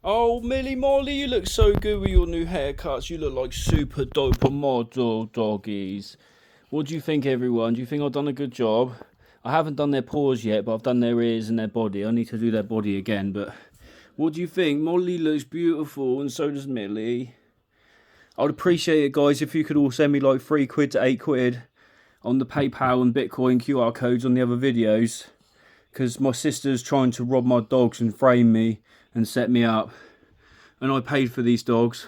Oh, Millie Molly, you look so good with your new haircuts. You look like super dope model doggies. What do you think, everyone? Do you think I've done a good job? I haven't done their paws yet, but I've done their ears and their body. I need to do their body again, but what do you think? Molly looks beautiful, and so does Millie. I'd appreciate it, guys, if you could all send me like £3 to £8 on the PayPal and Bitcoin QR codes on the other videos, because my sister's trying to rob my dogs and frame me and set me up. And I paid for these dogs.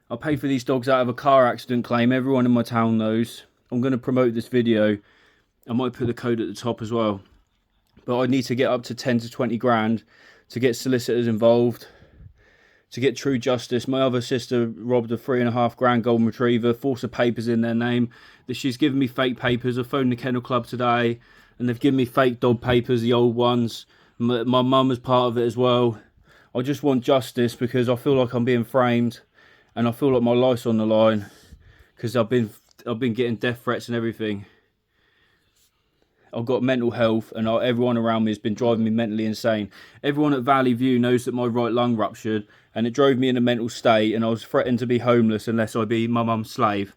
I paid for these dogs out of a car accident claim. Everyone in my town knows. I'm going to promote this video. I might put the code at the top as well. But I need to get up to 10 to 20 grand to get solicitors involved, to get true justice. My other sister robbed a 3.5 grand golden retriever, forced the papers in their name. She's given me fake papers. I phoned the kennel club today and they've given me fake dog papers, the old ones. My mum was part of it as well. I just want justice because I feel like I'm being framed and I feel like my life's on the line because I've been getting death threats and everything. I've got mental health and everyone around me has been driving me mentally insane. Everyone at Valley View knows that my right lung ruptured and it drove me in a mental state, and I was threatened to be homeless unless I be my mum's slave.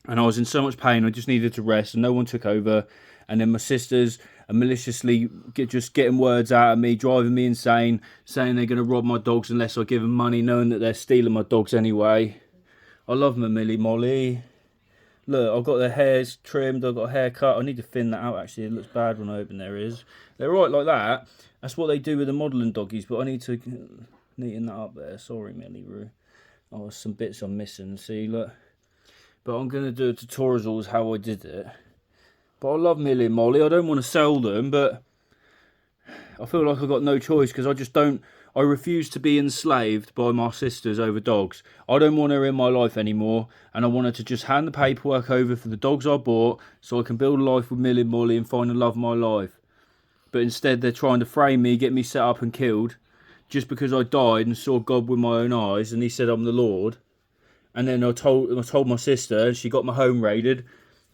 And I was in so much pain, I just needed to rest and no one took over. And then my sisters are maliciously just getting words out of me, driving me insane, saying they're going to rob my dogs unless I give them money, knowing that they're stealing my dogs anyway. I love my Millie Molly. Look, I've got their hairs trimmed, I've got a haircut. I need to thin that out, actually. It looks bad when I open their ears. They're right like that. That's what they do with the modelling doggies, but I need to neaten that up there. Sorry, Millie Roo. Oh, some bits I'm missing. See, look. But I'm going to do a tutorial as how I did it. But I love Millie and Molly. I don't want to sell them, but I feel like I've got no choice because I refuse to be enslaved by my sisters over dogs. I don't want her in my life anymore, and I want her to just hand the paperwork over for the dogs I bought so I can build a life with Millie and Molly and find the love of my life. But instead they're trying to frame me, get me set up and killed just because I died and saw God with my own eyes and he said I'm the Lord. And then I told my sister, and she got my home raided.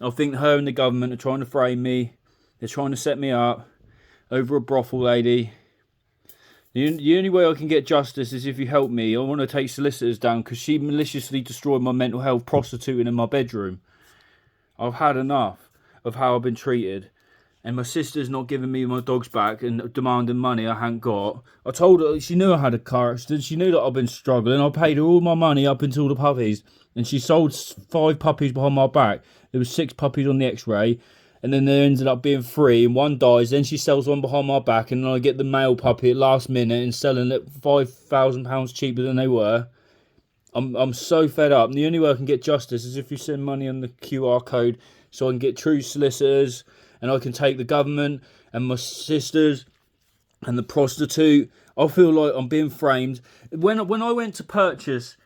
I think her and the government are trying to frame me. They're trying to set me up over a brothel lady. The only way I can get justice is if you help me. I want to take solicitors down because she maliciously destroyed my mental health prostituting in my bedroom. I've had enough of how I've been treated. And my sister's not giving me my dogs back and demanding money I hadn't got. I told her, she knew I had a car accident. She knew that I've been struggling. I paid her all my money up until the puppies. And she sold 5 puppies behind my back. There was 6 puppies on the x-ray. And then there ended up being 3 and 1 dies. Then she sells one behind my back and then I get the male puppy at last minute and selling it £5,000 cheaper than they were. I'm so fed up. And the only way I can get justice is if you send money on the QR code so I can get true solicitors and I can take the government and my sisters and the prostitute. I feel like I'm being framed. When I went to purchase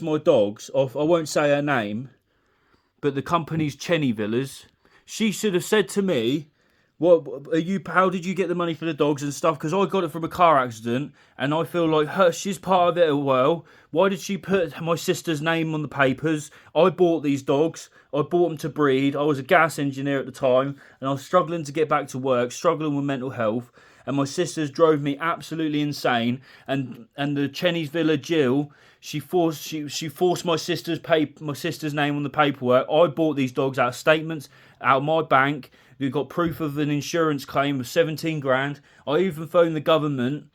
my dogs off, I won't say her name, but the company's Chenny Villas, she should have said to me, how did you get the money for the dogs and stuff? Because I got it from a car accident and I feel like she's part of it as well. Why did she put my sister's name on the papers? I bought these dogs. I bought them to breed. I was a gas engineer at the time and I was struggling to get back to work, struggling with mental health. And my sisters drove me absolutely insane. And the Chenny's Villa Jill, she forced my sister's name on the paperwork. I bought these dogs out of statements out of my bank. We got proof of an insurance claim of 17 grand. I even phoned the government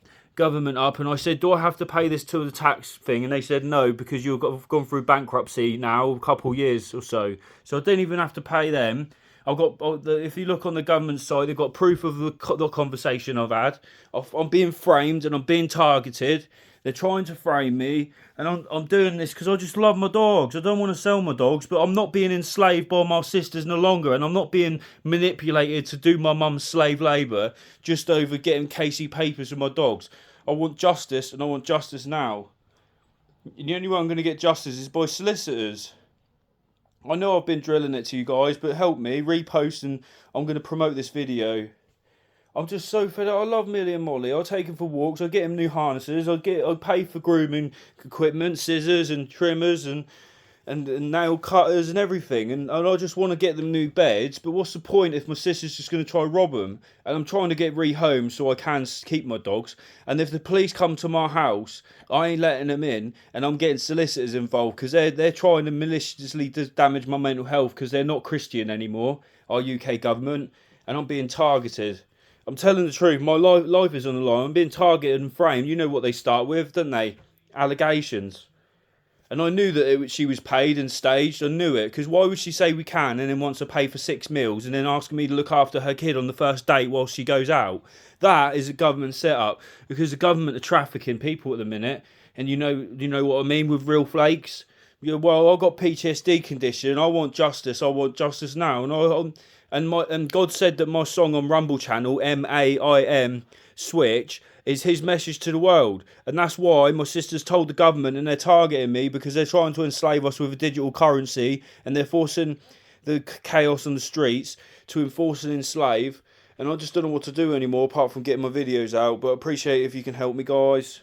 up and I said, do I have to pay this to the tax thing? And they said no, because you've gone through bankruptcy now a couple of years or so. So I didn't even have to pay them. If you look on the government side, they've got proof of the conversation I've had. I'm being framed and I'm being targeted. They're trying to frame me, and I'm doing this because I just love my dogs. I don't want to sell my dogs, but I'm not being enslaved by my sisters no longer, and I'm not being manipulated to do my mum's slave labour just over getting Casey papers with my dogs. I want justice, and I want justice now. And the only way I'm going to get justice is by solicitors. I know I've been drilling it to you guys, but help me, repost, and I'm going to promote this video. I'm just so fed up. I love Millie and Molly. I'll take them for walks. I'll get them new harnesses. I'll pay for grooming equipment, scissors and trimmers and and nail cutters and everything, and I just want to get them new beds. But what's the point if my sister's just going to try rob them? And I'm trying to get rehomed so I can keep my dogs. And if the police come to my house, I ain't letting them in, and I'm getting solicitors involved because they're trying to maliciously damage my mental health because they're not Christian anymore, our UK government, and I'm being targeted. I'm telling the truth. My life is on the line. I'm being targeted and framed. You know what they start with, don't they? Allegations. And I knew that she was paid and staged. I knew it. Because why would she say we can and then wants to pay for 6 meals and then asking me to look after her kid on the first date while she goes out? That is a government setup. Because the government are trafficking people at the minute. And you know what I mean with real flakes? Yeah, well, I've got PTSD condition. I want justice. I want justice now. And God said that my song on Rumble Channel, MAIM Switch, is his message to the world. And that's why my sister's told the government, and they're targeting me because they're trying to enslave us with a digital currency, and they're forcing the chaos on the streets to enforce and enslave. And I just don't know what to do anymore apart from getting my videos out. But I appreciate it if you can help me, guys.